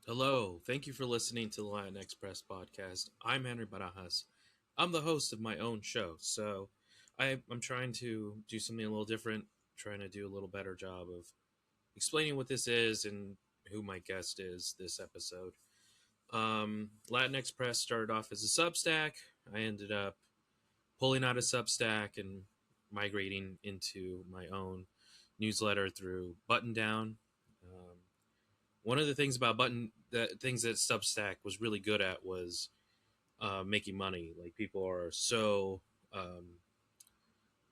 Hello, thank you for listening to the Latinx Press podcast. I'm Henry Barajas. I'm the host of my own show, so I'm trying to do something a little different, trying to do a little better job of explaining what this is and who my guest is this episode. Latinx Press started off as a Substack. I ended up pulling out a Substack and migrating into my own newsletter through Button Down. One of the things about things that Substack was really good at was making money. Like people are so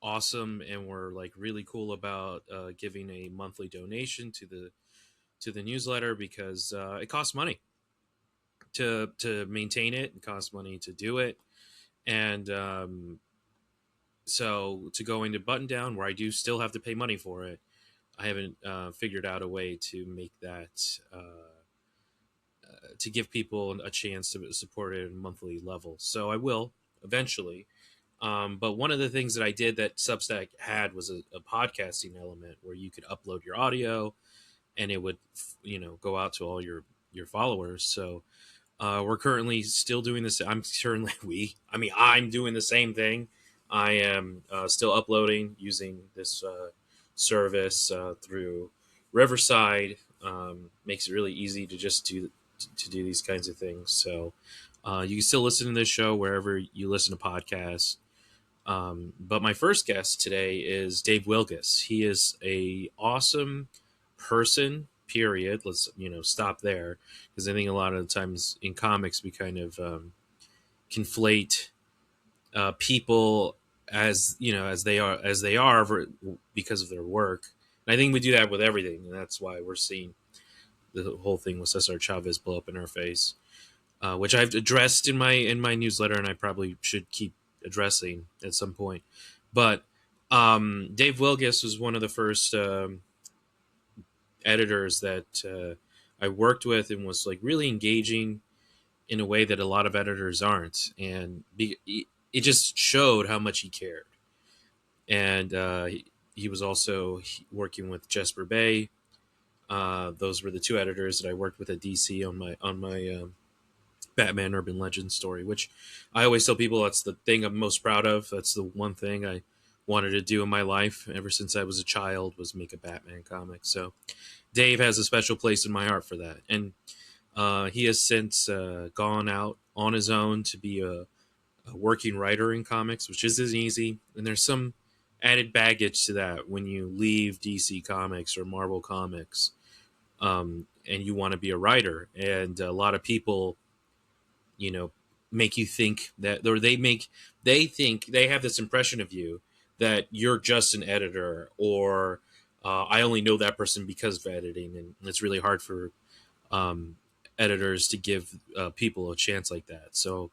awesome and were like really cool about giving a monthly donation to the newsletter because it costs money to maintain it. It costs money to do it, and so to go into Button Down, where I do still have to pay money for it, I haven't figured out a way to make that. To give people a chance to support it at a monthly level. So I will eventually. But one of the things that I did that Substack had was a podcasting element where you could upload your audio and it would, go out to all your followers. So we're currently still doing this. I'm doing the same thing. I am still uploading using this service through Riverside. Makes it really easy to just do these kinds of things. So you can still listen to this show wherever you listen to podcasts. But my first guest today is Dave Wielgosz. He is a awesome person. Period. Let's stop there because I think a lot of the times in comics we kind of conflate people as they are because of their work. And I think we do that with everything, and that's why we're seeing the whole thing with Cesar Chavez blow up in our face, which I've addressed in my newsletter, and I probably should keep addressing at some point. But Dave Wielgosz was one of the first editors that I worked with, and was like really engaging in a way that a lot of editors aren't, and it just showed how much he cared. And he was also working with Jesper Bay. Those were the two editors that I worked with at DC on my Batman Urban Legends story, which I always tell people that's the thing I'm most proud of. That's the one thing I wanted to do in my life ever since I was a child, was make a Batman comic. So Dave has a special place in my heart for that. And he has since gone out on his own to be a working writer in comics, which isn't easy. And there's some added baggage to that when you leave DC Comics or Marvel Comics, and you want to be a writer. And a lot of people, make you think that, or they think they have this impression of you that you're just an editor, or I only know that person because of editing. And it's really hard for editors to give people a chance like that. So,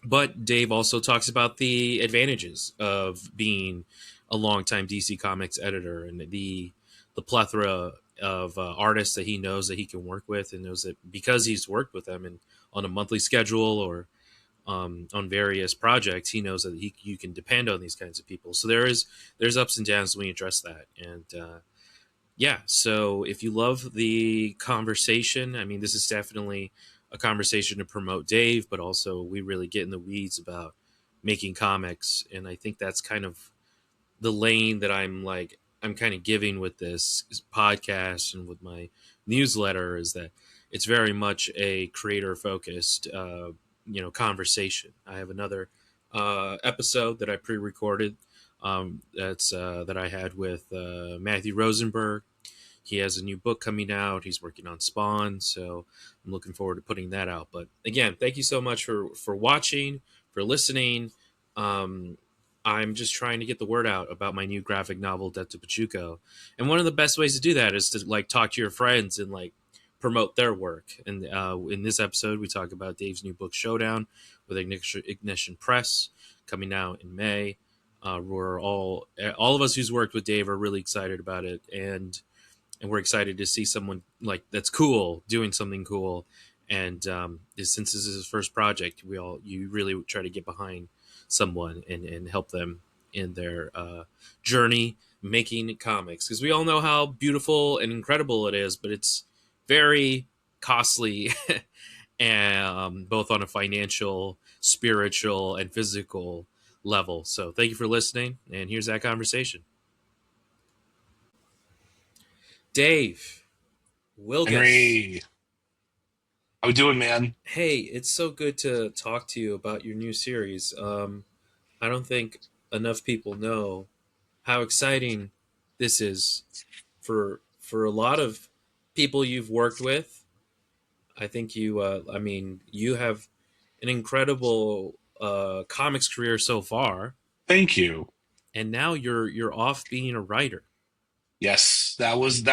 but Dave also talks about the advantages of being a longtime DC Comics editor and the plethora of artists that he knows that he can work with, and knows that because he's worked with them and on a monthly schedule or on various projects, he knows that you can depend on these kinds of people. So there's ups and downs when you address that. And yeah, so if you love the conversation, I mean, this is definitely a conversation to promote Dave, but also we really get in the weeds about making comics. And I think that's kind of the lane that I'm kind of giving with this podcast and with my newsletter, is that it's very much a creator focused, conversation. I have another episode that I pre-recorded that I had with Matthew Rosenberg. He has a new book coming out. He's working on Spawn, so I'm looking forward to putting that out. But again, thank you so much for watching, for listening. I'm just trying to get the word out about my new graphic novel, Death to Pachuco. And one of the best ways to do that is to talk to your friends and promote their work. And in this episode, we talk about Dave's new book, Showdown, with Ignition Press, coming out in May. We're all of us who's worked with Dave are really excited about it, and we're excited to see someone that's cool doing something cool. And since this is his first project, you really try to get behind someone and help them in their journey making comics, because we all know how beautiful and incredible it is, but it's very costly, and both on a financial, spiritual, and physical level. So thank you for listening, and here's that conversation. Dave Wielgosz. Henry, how we doing, man? Hey, it's so good to talk to you about your new series. I don't think enough people know how exciting this is for a lot of people you've worked with. I think I mean, you have an incredible comics career so far, Thank you. and now you're off being a writer. Yes, that was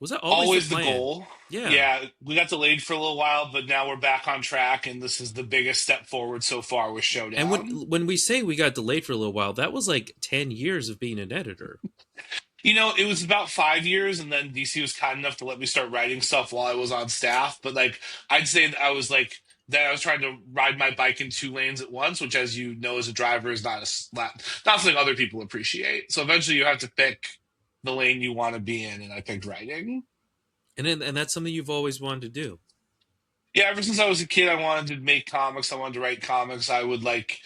Was that always the always the plan? goal. Yeah. Yeah, we got delayed for a little while, but now we're back on track, and this is the biggest step forward so far with And Showdown. when we say we got delayed for a little while, that was like 10 years of being an editor. It was about 5 years, and then DC was kind enough to let me start writing stuff while I was on staff. But like, I'd say that I was trying to ride my bike in two lanes at once, which, as you know, as a driver, is not something other people appreciate. So eventually, you have to pick the lane you want to be in, and I picked writing. And that's something you've always wanted to do. Yeah, ever since I was a kid, I wanted to make comics. I wanted to write comics. I would like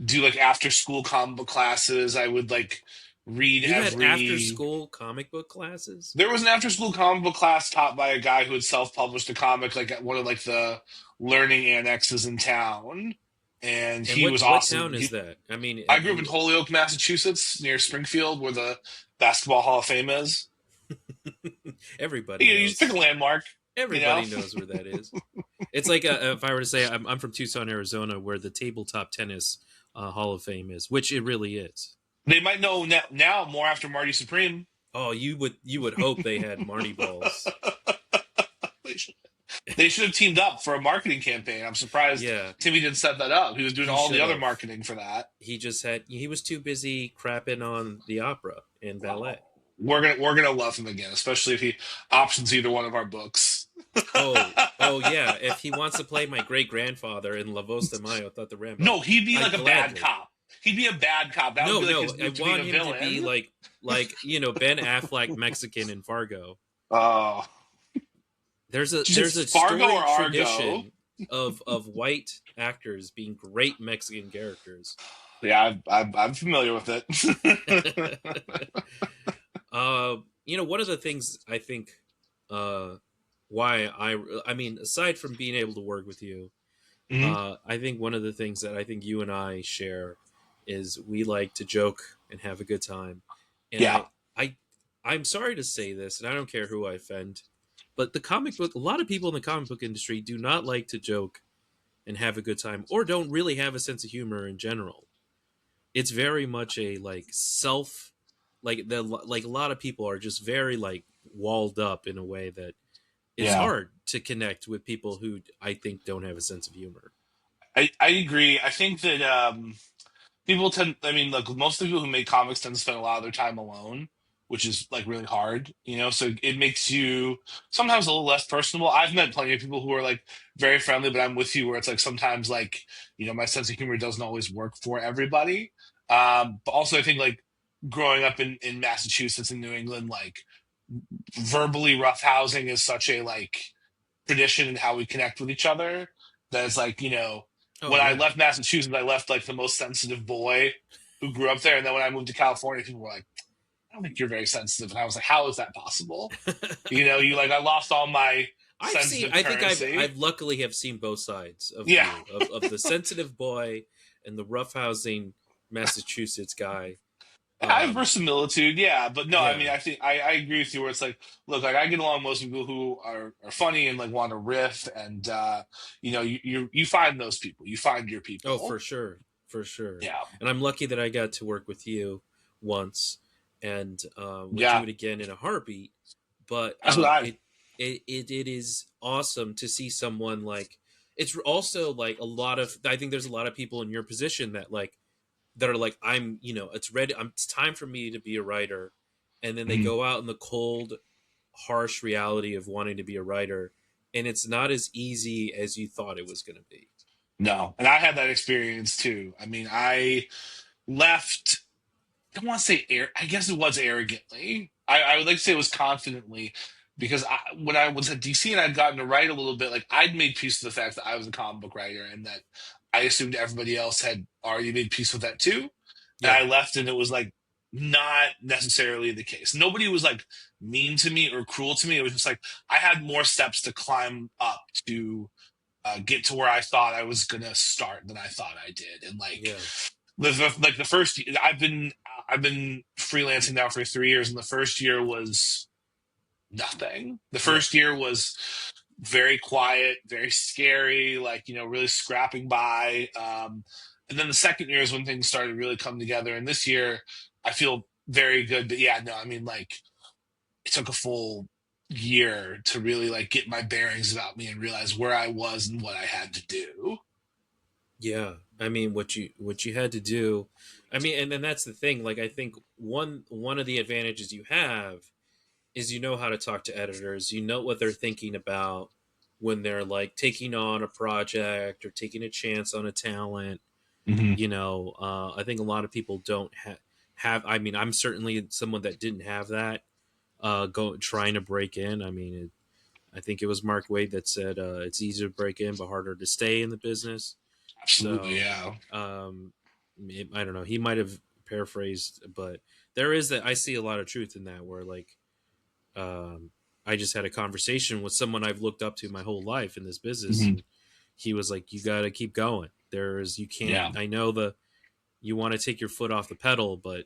do like after school comic book classes. I would like read You had after every. school comic book classes? There was an after school comic book class taught by a guy who had self published a comic like at one of like the learning annexes in town, and And he was what awesome. town is that? I mean, I grew up in Holyoke, Massachusetts, near Springfield, where the Basketball Hall of Fame is. everybody You just pick knows. a landmark, you know. Everybody knows where that is. It's like if I were to say I'm from Tucson, Arizona, where the tabletop tennis Hall of Fame is, which it really is. They might know now more after Marty Supreme. Oh, you would hope they had Marty balls. They should have teamed up for a marketing campaign. I'm surprised Yeah, Timmy didn't set that up. He was doing he all the should other have. marketing for that. He was too busy crapping on the opera and ballet. Oh, we're gonna love him again, especially if he options either one of our books. Oh yeah. If he wants to play my great grandfather in La Voz de Mayo, thought the Rambo, No, he'd be I like a bad gladly. cop. He'd be a bad cop. That would No, be like no. his I move to being want a him to be villain. Ben Affleck Mexican in Fargo. Oh, There's just a Fargo or storied Argo? tradition of white actors being great Mexican characters. Yeah, I'm familiar with it. One of the things I think uh, why I mean, aside from being able to work with you, Mhm. I think one of the things that I think you and I share is we like to joke and have a good time. And Yeah, I'm sorry to say this, and I don't care who I offend, but a lot of people in the comic book industry do not like to joke and have a good time, or don't really have a sense of humor in general. It's very much a like a lot of people are just very like walled up in a way that is yeah. hard to connect with people who I think don't have a sense of humor. I agree. I think that people tend. I mean, like most of the people who make comics tend to spend a lot of their time alone, which is like really hard. So it makes you sometimes a little less personable. I've met plenty of people who are like very friendly, but I'm with you where it's like sometimes like my sense of humor doesn't always work for everybody. But also I think like growing up in Massachusetts and New England, like verbally roughhousing is such a like tradition in how we connect with each other that it's like Oh when I yeah. left Massachusetts, I left like the most sensitive boy who grew up there, and then when I moved to California, people were like, I don't think you're very sensitive. And I was like, how is that possible? You like, I lost all my sensitive I think currency. I've luckily have seen both sides of Yeah. you, of the sensitive boy and the roughhousing Massachusetts guy. I have Um, verisimilitude, yeah, but no, I mean, yeah. I think I agree with you. Where it's like, look, like I get along with most people who are funny and like want to riff, and you find those people, you find your Oh, people, for sure. yeah, And I'm lucky that I got to work with you once, and would do yeah. it again in a heartbeat. But That's what I, it is awesome to see someone like. It's also like a lot of. I think there's a lot of people in your position that are like, it's ready. It's time for me to be a writer, and then they mhm. go out in the cold, harsh reality of wanting to be a writer, and it's not as easy as you thought it was going to be. No, and I had that experience too. I mean, I left. I don't want to say air. I guess it was arrogantly. I would like to say it was confidently. because when I was at DC and I'd gotten to write a little bit, like I'd made peace with the fact that I was a comic book writer and that I assumed everybody else had already made peace with that too. And Yeah. I left and it was like not necessarily the case. Nobody was like mean to me or cruel to me. It was just like I had more steps to climb up to get to where I thought I was gonna start than I thought I did. And Yeah. like the first, I've been freelancing now for 3 years, and the first year was nothing. The Yeah. first year was very quiet, very scary, like, really scrapping by. And then the second year is when things started to really come together. And this year, I feel very good. But yeah, no, I mean, like, it took a full year to really like get my bearings about me and realize where I was and what I had to do. Yeah. I mean, what you had to do. I mean, and then that's the thing. Like, I think one of the advantages you have is you know how to talk to editors. You know what they're thinking about when they're like taking on a project or taking a chance on a talent. Hmm. I think a lot of people don't have. I mean, I'm certainly someone that didn't have that. Go trying to break in. I mean, I think it was Mark Wade that said it's easier to break in but harder to stay in the business. Absolutely, So yeah. um, I don't know. He might have paraphrased, but there is that. I see a lot of truth in that. Where like um, I just had a conversation with someone I've looked up to my whole life in this business, Hmm. and he was like, "You got to keep going. There's you can't. Yeah, I know you want to take your foot off the pedal, but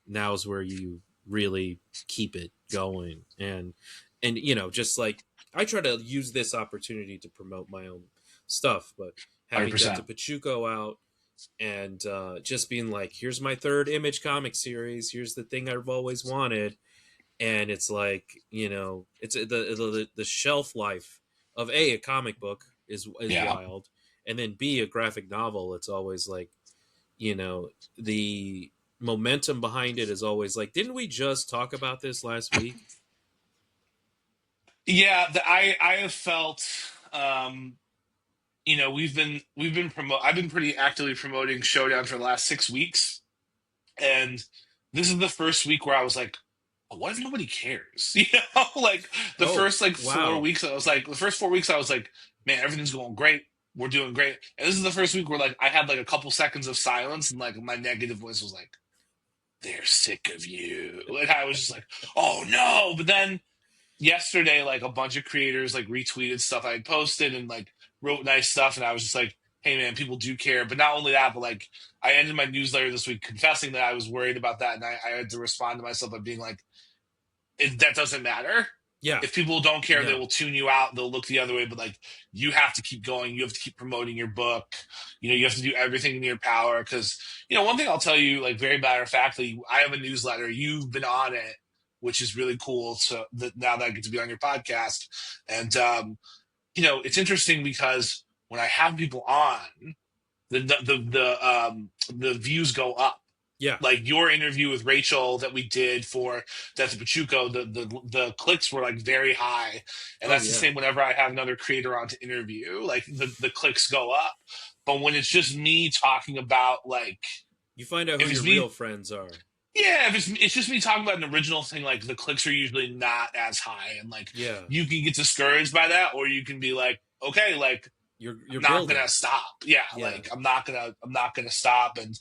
now's where you really keep it going." And just like I try to use this opportunity to promote my own stuff, but having Death to 100%. Pachuco out and just being like, here's my third Image comic series, here's the thing I've always wanted. And it's like, it's the shelf life of a comic book is Yeah. wild, and then b a graphic novel. It's always like, the momentum behind it is always like, didn't we just talk about this last week? Yeah, I have felt, um, I've been pretty actively promoting Showdown for the last 6 weeks, and this is the first week where I was like, "Oh, what if nobody cares?" Like the Oh, first like four wow. weeks, I was like, the first 4 weeks, I was like, "Man, everything's going great. We're doing great." And this is the first week where like I had like a couple seconds of silence, and like my negative voice was like, "They're sick of you," and I was just like, "Oh no!" But then yesterday, like a bunch of creators like retweeted stuff I had posted and like wrote nice stuff, and I was just like, "Hey man, people do care." But not only that, but like I ended my newsletter this week confessing that I was worried about that, and I had to respond to myself by being like, that doesn't matter. Yeah. If people don't care, they No. will tune you out. They'll look the other way. But like, you have to keep going. You have to keep promoting your book. You have to do everything in your power. Because one thing I'll tell you, like very matter of factly, I have a newsletter. You've been on it, which is really cool. So that now that I get to be on your podcast, and it's interesting because when I have people on, the views go up. Yeah. Like your interview with Rachel that we did for Death of Pachuco, the clicks were like very high, and Oh that's the yeah. same whenever I have another creator on to interview. Like the clicks go up, but when it's just me talking about like You find out who if your it's real me, friends are. yeah, if it's just me talking about an original thing, like the clicks are usually not as high, and like Yeah. you can get discouraged by that, or you can be like, okay, like You're I'm not building. gonna stop. Yeah, Yeah. like I'm not gonna stop. And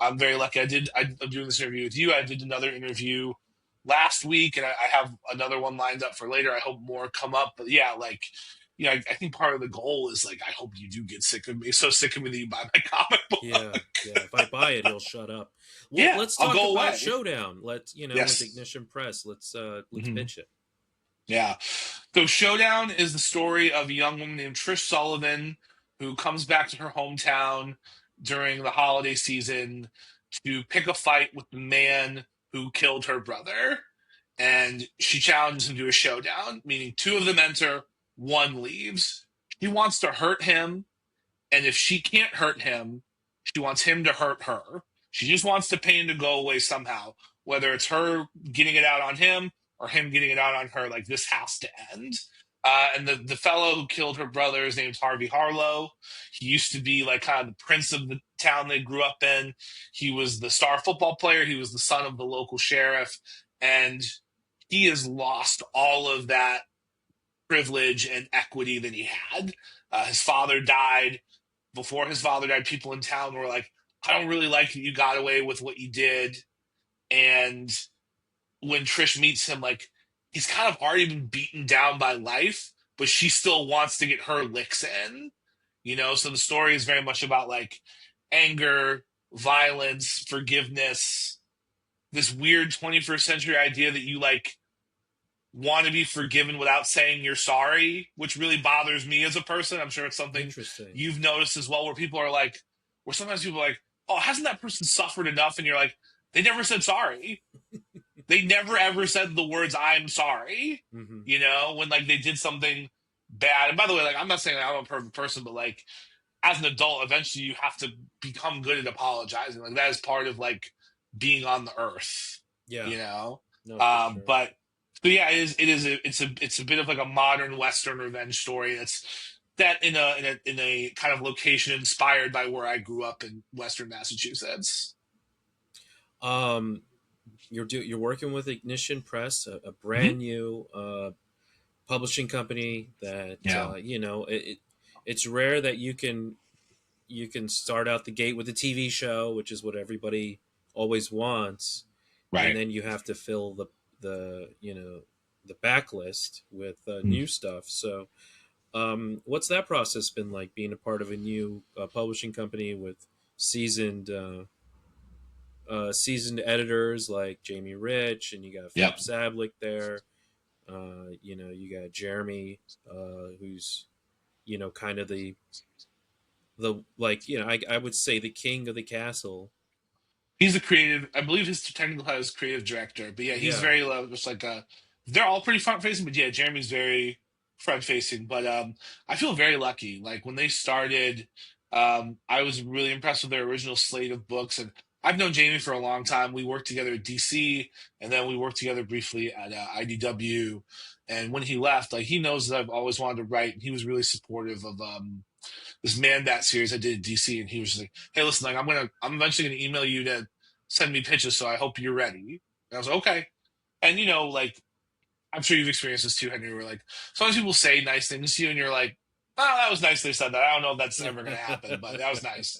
I'm very lucky. I'm doing this interview with you. I did another interview last week, and I have another one lined up for later. I hope more come up. But yeah, like I think part of the goal is like I hope you do get sick of me, so sick of me that you buy my comic Yeah. book. Yeah. If I buy it, he'll shut up. Well, Yeah, let's I'll talk go about away. Showdown. Let's, with Yes. Ignition Press. Let's Hmm. pitch it. Yeah. So Showdown is the story of a young woman named Trish Sullivan who comes back to her hometown during the holiday season to pick a fight with the man who killed her brother. And she challenges him to a showdown, meaning two of them enter, one leaves. She wants to hurt him, and if she can't hurt him, she wants him to hurt her. She just wants the pain to go away somehow, whether it's her getting it out on him or him getting it out on her. Like this has to end. And the fellow who killed her brother, his name's Harvey Harlow. He used to be like kind of the prince of the town they grew up in. He was the star football player. He was the son of the local sheriff, and he has lost all of that privilege and equity that he had. His father died. Before his father died, people in town were like, I don't really like that you got away with what you did. And when Trish meets him, like, he's kind of already been beaten down by life, but she still wants to get her licks in, you know? So the story is very much about like anger, violence, forgiveness, this weird 21st century idea that you like want to be forgiven without saying you're sorry, which really bothers me as a person. I'm sure it's something Interesting. you've noticed as well, where people are like, where sometimes people are like, oh, hasn't that person suffered enough? And you're like, they never said sorry. They never ever said the words "I'm sorry." Hmm. You know, when like they did something bad. And by the way, like I'm not saying I'm a perfect person, but like as an adult, eventually you have to become good at apologizing. Like that is part of like being on the earth. Yeah. You know, No, for sure. but yeah, it's a bit of like a modern Western revenge story. It's that in a kind of location inspired by where I grew up in Western Massachusetts. Um, you're working with Ignition Press, a Hmm. brand new publishing company that Yeah. it's rare that you can start out the gate with a TV show, which is what everybody always wants, and Right. then you have to fill the the backlist with new stuff. So, what's that process been like? Being a part of a new publishing company with seasoned seasoned editors like Jamie Rich, and you got Philip Yep. Sablick there. You got Jeremy, who's kind of the like I would say the king of the castle. He's a creative. I believe his technical title is creative director. But yeah, he's Yeah. very just like a. They're all pretty front facing, but yeah, Jeremy's very front facing. But I feel very lucky. Like when they started, I was really impressed with their original slate of books, and I've known Jamie for a long time. We worked together at DC, and then we worked together briefly at IDW. And when he left, like he knows that I've always wanted to write, and he was really supportive of this Man Bat series I did at DC, and he was just like, "Hey, listen, like I'm eventually gonna email you to send me pitches, so I hope you're ready." And I was like, "Okay." And you know, like I'm sure you've experienced this too, Henry. Where like sometimes people say nice things to you, and you're like, "Oh, that was nice they said that." I don't know if that's ever gonna happen, but that was nice.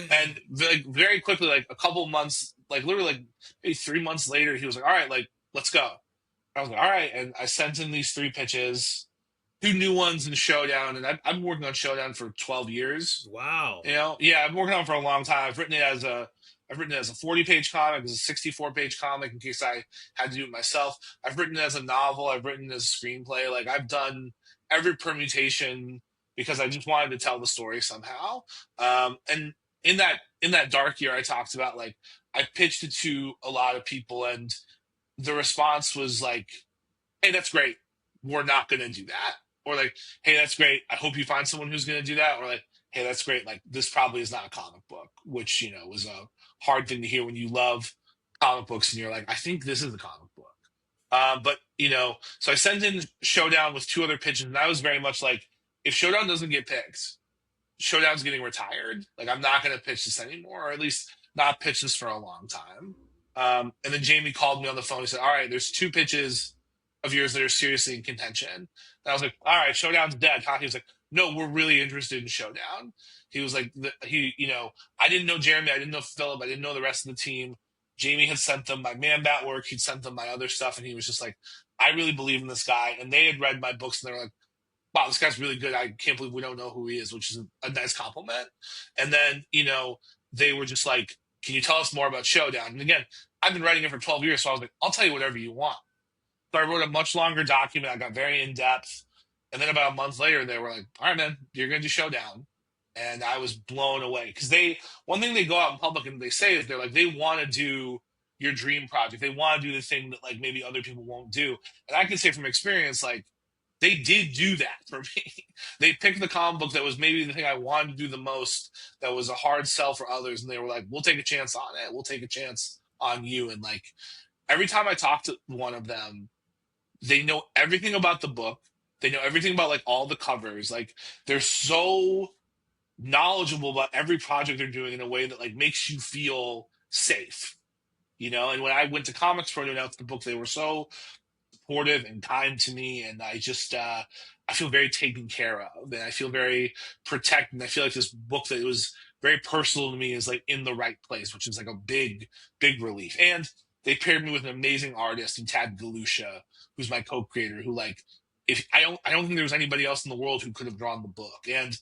And like very quickly, like a couple months, like literally like maybe 3 months later, he was like, "All right, like let's go." I was like, "All right," and I sent him these three pitches, two new ones in Showdown, and I've been working on Showdown for 12 years. Wow. You know, yeah, I've been working on it for a long time. I've written it as a 40-page comic, as a 64-page comic in case I had to do it myself. I've written it as a novel, I've written it as a screenplay. Like I've done every permutation because I just wanted to tell the story somehow. And in that dark year I talked about, like I pitched it to a lot of people, and the response was like, hey, that's great. We're not going to do that. Or like, hey, that's great. I hope you find someone who's going to do that. Or like, hey, that's great. Like, this probably is not a comic book, which, you know, was a hard thing to hear when you love comic books and you're like, I think this is a comic book. But, you know, so I sent in Showdown with two other pitches, and I was very much like, if Showdown doesn't get picked, Showdown's getting retired. Like, I'm not going to pitch this anymore, or at least not pitch this for a long time. And then Jamie called me on the phone. He said, all right, there's two pitches of yours that are seriously in contention. And I was like, all right, Showdown's dead. Huh? He was like, no, we're really interested in Showdown. He was like, I didn't know Jeremy. I didn't know Philip. I didn't know the rest of the team. Jamie had sent them my Man Bat work. He'd sent them my other stuff. And he was just like, I really believe in this guy. And they had read my books, and they were like, wow, this guy's really good. I can't believe we don't know who he is, which is a nice compliment. And then, you know, they were just like, can you tell us more about Showdown? And again, I've been writing it for 12 years. So I was like, I'll tell you whatever you want. So I wrote a much longer document. I got very in depth. And then about a month later, they were like, all right, man, you're going to do Showdown. And I was blown away because one thing they go out in public and they say is they're like, they want to do your dream project. They want to do the thing that like maybe other people won't do. And I can say from experience, like, they did do that for me. They picked the comic book that was maybe the thing I wanted to do the most, that was a hard sell for others. And they were like, we'll take a chance on it. We'll take a chance on you. And like every time I talk to one of them, they know everything about the book. They know everything about like all the covers. Like they're so knowledgeable about every project they're doing in a way that like makes you feel safe, you know? And when I went to Comics Pro to announce the book, they were so supportive and kind to me, and I feel very taken care of, and I feel very protected. And I feel like this book that was very personal to me is like in the right place, which is like a big relief. And they paired me with an amazing artist in Tad Galusha, who's my co-creator, who like if I don't think there was anybody else in the world who could have drawn the book. And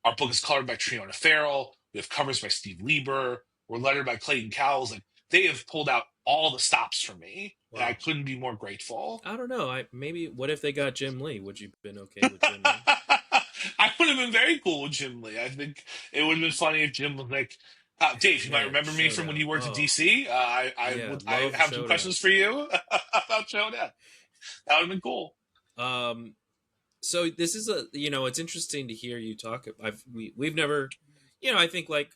our book is colored by Triona Farrell. We have covers by Steve Lieber. We're lettered by Clayton Cowles. Like they have pulled out all the stops for me, and I Wow. couldn't be more grateful. I don't know. I maybe what if they got Jim Lee? Would you have been okay with Jim Lee? I would have been very cool with Jim Lee. I think it would have been funny if Jim was like, Dave, you might Man, remember me from when Showdown. you worked at Oh, DC. yeah, I love have some Showdown. questions for you about Showdown. That would have been cool. Um, so this is it's interesting to hear you talk. We've never, I think like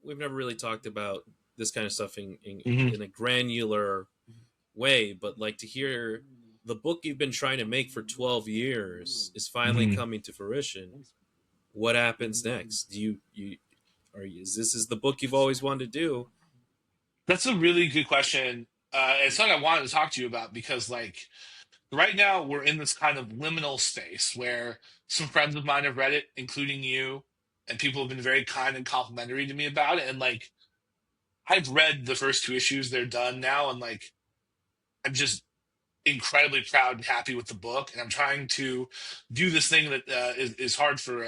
we've never really talked about this kind of stuff Hmm. in a granular way, but like to hear the book you've been trying to make for 12 years is finally Hmm. coming to fruition. What happens next? Do you are you, is this is the book you've always wanted to do? That's a really good question. It's something I wanted to talk to you about because, like, right now we're in this kind of liminal space where some friends of mine have read it, including you, and people have been very kind and complimentary to me about it. And like, I've read the first two issues; they're done now, and like, I'm just incredibly proud and happy with the book. And I'm trying to do this thing that is hard for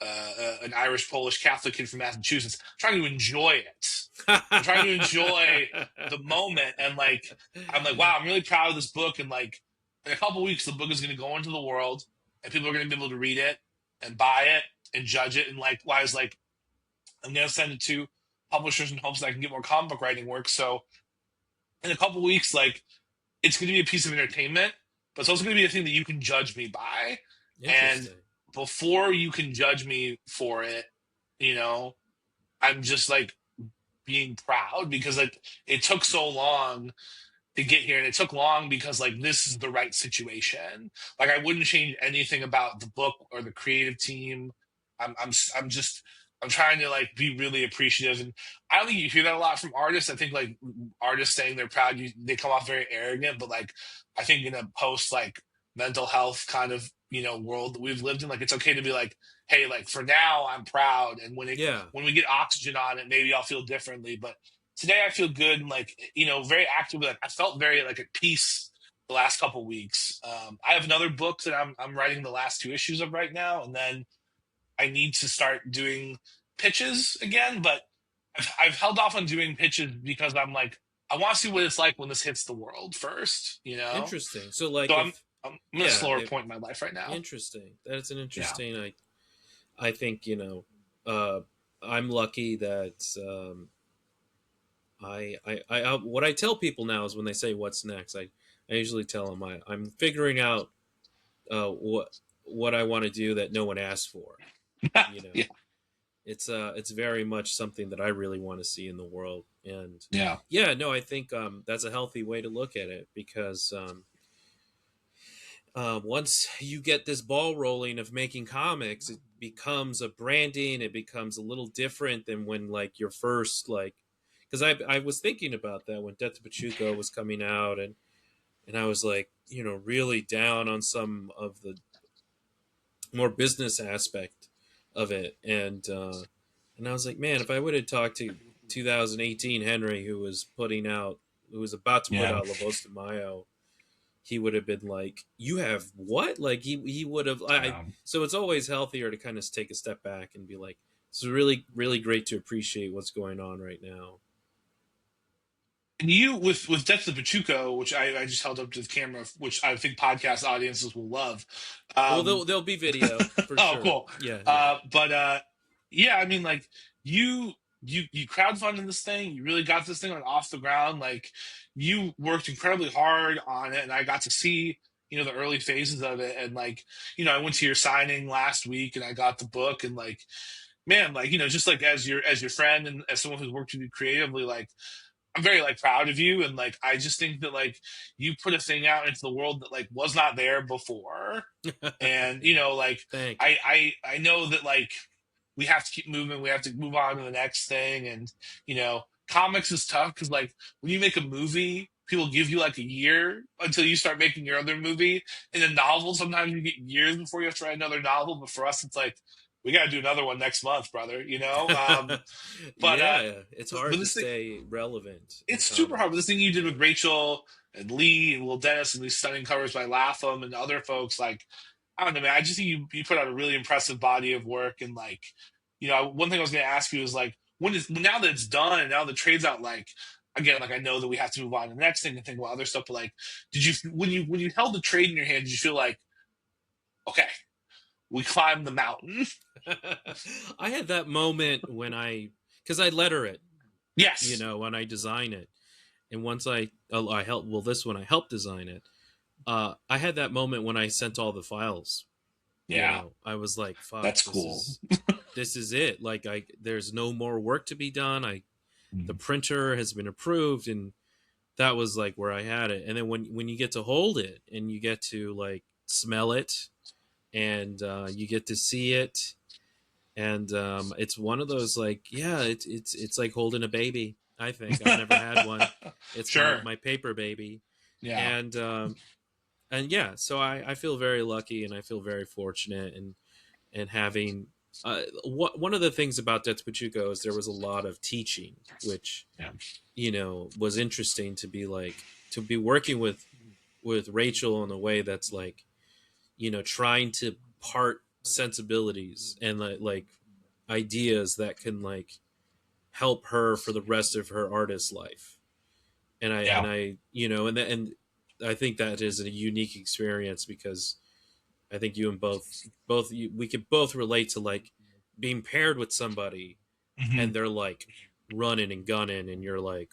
an Irish Polish Catholic kid from Massachusetts. I'm trying to enjoy it. I'm trying to enjoy the moment, and like I'm like, wow, I'm really proud of this book. And like in a couple weeks, the book is going to go into the world, and people are going to be able to read it and buy it and judge it. And likewise, like I'm going to send it to publishers in hopes that I can get more comic book writing work. So in a couple weeks, like it's going to be a piece of entertainment, but it's also going to be a thing that you can judge me by. And Interesting. before you can judge me for it, you know, I'm just like being proud because like it took so long to get here, and it took long because like this is the right situation. Like I wouldn't change anything about the book or the creative team. I'm just I'm trying to like be really appreciative, and I don't think you hear that a lot from artists. I think like artists saying they're proud, they come off very arrogant, but like I think in a post like mental health kind of world that we've lived in, like it's okay to be like, hey, like for now I'm proud, and Yeah. when we get oxygen on it, maybe I'll feel differently, but today I feel good and like very actively. Like I felt very like at peace the last couple weeks. I have another book that I'm writing the last two issues of right now, and then I need to start doing pitches again. But I've held off on doing pitches because I'm like I want to see what it's like when this hits the world first. Interesting. So So like I'm if I'm in a yeah, slower if, point in my life right now. interesting. That's an Yeah. interesting I think, uh I'm lucky that what I tell people now is when they say what's next, I usually tell them I'm figuring out what I want to do that no one asked for. You know, Yeah. it's very much something that I really want to see in the world, and Yeah. yeah, no, I think that's a healthy way to look at it because once you get this ball rolling of making comics, it becomes a branding. It becomes a little different than when like your first like because I was thinking about that when Death to Pachuco was coming out and I was like really down on some of the more business aspect of it and I was like man if I would have talked to 2018 Henry who was about to put Yeah. out La Voz de Mayo he would have been like you have what like he would have so it's always healthier to kind of take a step back and be like it's really great to appreciate what's going on right now. And you with Death of the Pachuco, which I just held up to the camera, which I think podcast audiences will love. Well, Um, there'll be video for oh, sure. cool. Yeah. But yeah, I mean, like you you crowdfunded this thing. You really got this thing off the ground. Like you worked incredibly hard on it, and I got to see the early phases of it. And like I went to your signing last week, and I got the book, and like man, like just like as your friend and as someone who's worked with you creatively, like I'm very like proud of you, and like I just think that like you put a thing out into the world that like was not there before, and like Thank you. I know that like we have to keep moving, we have to move on to the next thing, and comics is tough because like when you make a movie people give you like a year until you start making your other movie. In a novel, sometimes you get years before you have to write another novel. But for us, it's like we got to do another one next month, brother. You know. But Yeah, it's hard but to this thing, stay relevant in it's super hard. But this comics. thing you did with Rachel and Lee and Will Dennis and these stunning covers by Latham and other folks, like I don't know, man. I just think you put out a really impressive body of work. And like, one thing I was going to ask you is like, now that it's done and now the trade's out, like again, like I know that we have to move on to the next thing and think about other stuff. But like, did you when you held the trade in your hand, did you feel like, okay, we climbed the mountain? I had that moment because I letter it, Yes. when I design it, and once I help. Well, this one I helped design it. I had that moment when I sent all the files. Yeah, I was like, "Fuck, that's cool. this is it." Like, there's no more work to be done. The Mm. printer has been approved, and that was like where I had it. And then when you get to hold it and you get to like smell it and you get to see it, and it's one of those like, yeah, it's like holding a baby. I think I've never had one. It's my Sure. my paper baby, Yeah. and yeah, so I feel very lucky and I feel very fortunate and having. One of the things about Detsupachuko is there was a lot of teaching, which Yeah. was interesting to be working with Rachel in a way that's like, trying to part sensibilities and like ideas that can like help her for the rest of her artist life. Yeah. And I think that is a unique experience because I think you and we could both relate to like being paired with somebody Hmm. and they're like running and gunning and you're like,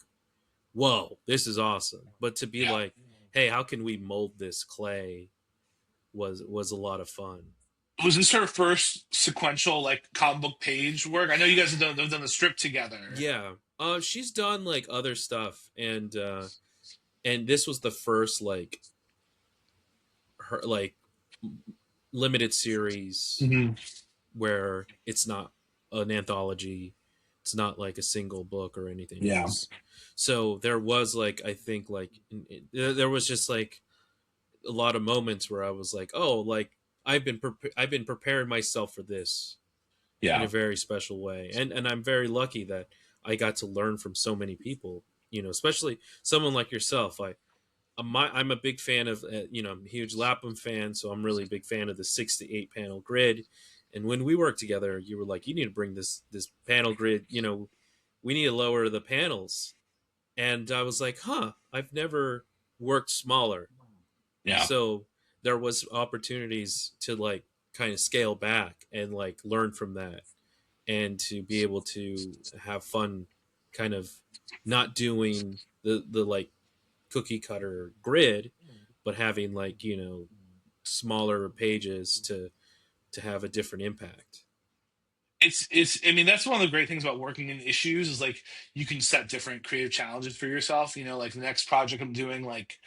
whoa, this is awesome. But to be Yeah. like, hey, how can we mold this clay was a lot of fun. Was this her first sequential like comic book page work? I know you guys have done the strip together. Yeah. She's done like other stuff and this was the first like her like limited series Hmm. where it's not an anthology. It's not like a single book or anything Yeah. else. So there was like I think like there was just like a lot of moments where I was like, oh, like I've been preparing myself for this in a Yeah. very special way, and I'm very lucky that I got to learn from so many people. Especially someone like yourself. I'm a big fan of I'm a huge Lapham fan, so I'm really a big fan of the 6 to 8 panel grid. And when we worked together, you were like, you need to bring this panel grid. We need to lower the panels. And I was like, huh, I've never worked smaller. Yeah. So there was opportunities to like kind of scale back and like learn from that and to be able to have fun kind of not doing the like cookie cutter grid but having like smaller pages to have a different impact. It's I mean that's one of the great things about working in issues is like you can set different creative challenges for yourself. Like the next project I'm doing, like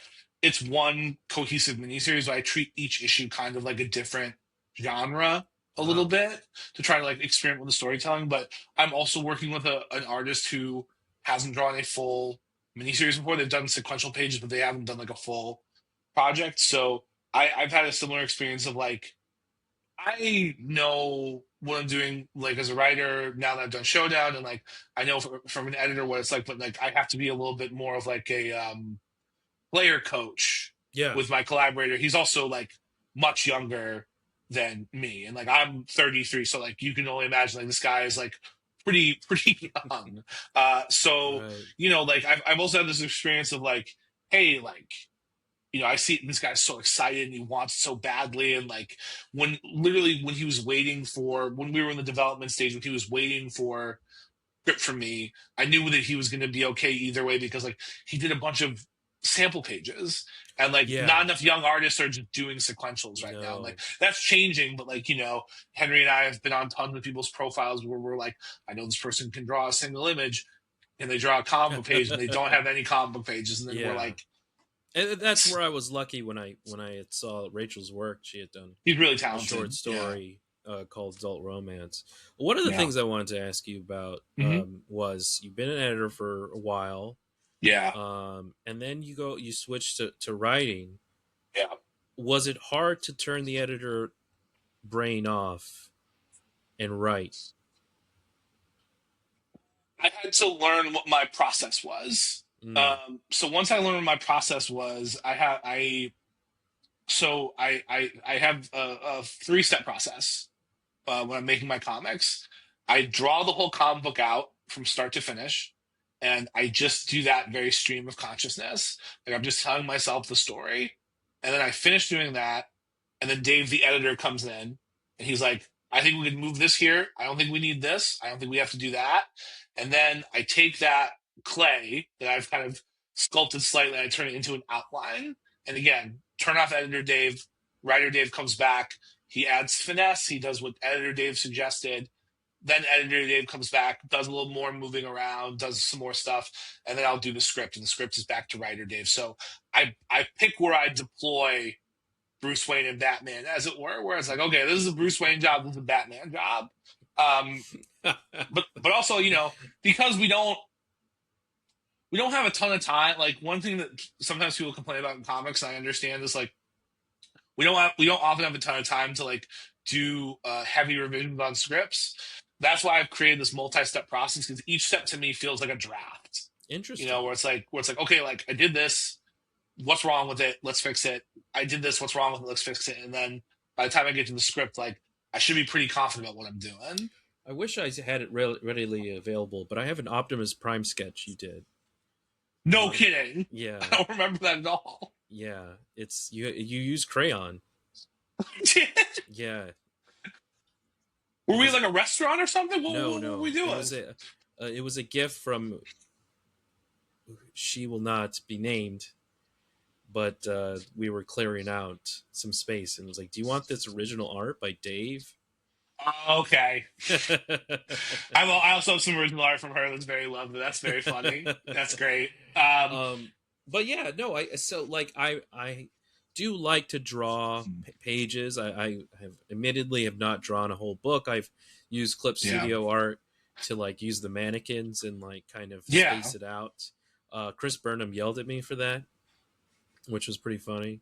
it's one cohesive miniseries, but I treat each issue kind of like a different genre a little Wow. bit to try to like experiment with the storytelling. But I'm also working with an artist who hasn't drawn a full miniseries before. They've done sequential pages, but they haven't done like a full project. So I've had a similar experience of like I know what I'm doing, like as a writer now that I've done Showdown, and like I know from an editor what it's like, but like I have to be a little bit more of like a player coach Yeah. with my collaborator. He's also like much younger than me, and like I'm 33, so like you can only imagine like this guy is like pretty young. So Right. like I've also had this experience of like, hey, like I see this guy's so excited and he wants it so badly. And like when he was waiting for when we were in the development stage, when he was waiting for script from me, I knew that he was going to be okay either way because like he did a bunch of sample pages and like Yeah. not enough young artists are just doing sequentials right now. And like No. that's changing, but like Henry and I have been on tons of people's profiles where we're like, I know this person can draw a single image and they draw a comic book page and they don't have any comic book pages, and then we're Yeah. like, And that's where I was lucky when I saw Rachel's work. She had done he's really a short talented. Yeah. story called Adult Romance. One of the Yeah. things I wanted to ask you about Hmm. was you've been an editor for a while. Yeah. And then you switch to writing. Yeah. Was it hard to turn the editor brain off and write? I had to learn what my process was. Mm, So once I learned what my process was, I have a 3-step process when I'm making my comics. I draw the whole comic book out from start to finish, and I just do that very stream of consciousness. Like I'm just telling myself the story, and then I finish doing that, and then Dave, the editor, comes in, and he's like, "I think we can move this here. I don't think we need this. I don't think we have to do that." And then I take that clay that I've kind of sculpted slightly, and I turn it into an outline. And again, turn off editor Dave. Writer Dave comes back. He adds finesse. He does what editor Dave suggested. Then editor Dave comes back, does a little more moving around, does some more stuff, and then I'll do the script, and the script is back to writer Dave. So I pick where I deploy Bruce Wayne and Batman, as it were, where it's like, okay, this is a Bruce Wayne job, this is a Batman job. Um, but also, because we don't have a ton of time. Like one thing that sometimes people complain about in comics, and I understand, is like we don't often have a ton of time to like do heavy revisions on scripts. That's why I've created this multi-step process, because each step to me feels like a draft. interesting. Where it's like, okay, like I did this, what's wrong with it? Let's fix it. I did this, what's wrong with it? Let's fix it. And then by the time I get to the script, like I should be pretty confident about what I'm doing. I wish I had it readily available, but I have an Optimus Prime sketch you did. No kidding. Yeah, I don't remember that at all. yeah. It's you use crayon. Yeah, Were it we was like a restaurant or something? no, What were we no. doing? It was a gift from she will not be named, but we were clearing out some space and was like, "Do you want this original art by Dave?" Okay. I also have some original art from her that's very lovely. That's very funny. That's great. um, but yeah, no, I so like I do like to draw pages. I have admittedly have not drawn a whole book. I've used Clip Yeah. Studio art to like use the mannequins and like kind of Yeah. space it out. Chris Burnham yelled at me for that, which was pretty funny.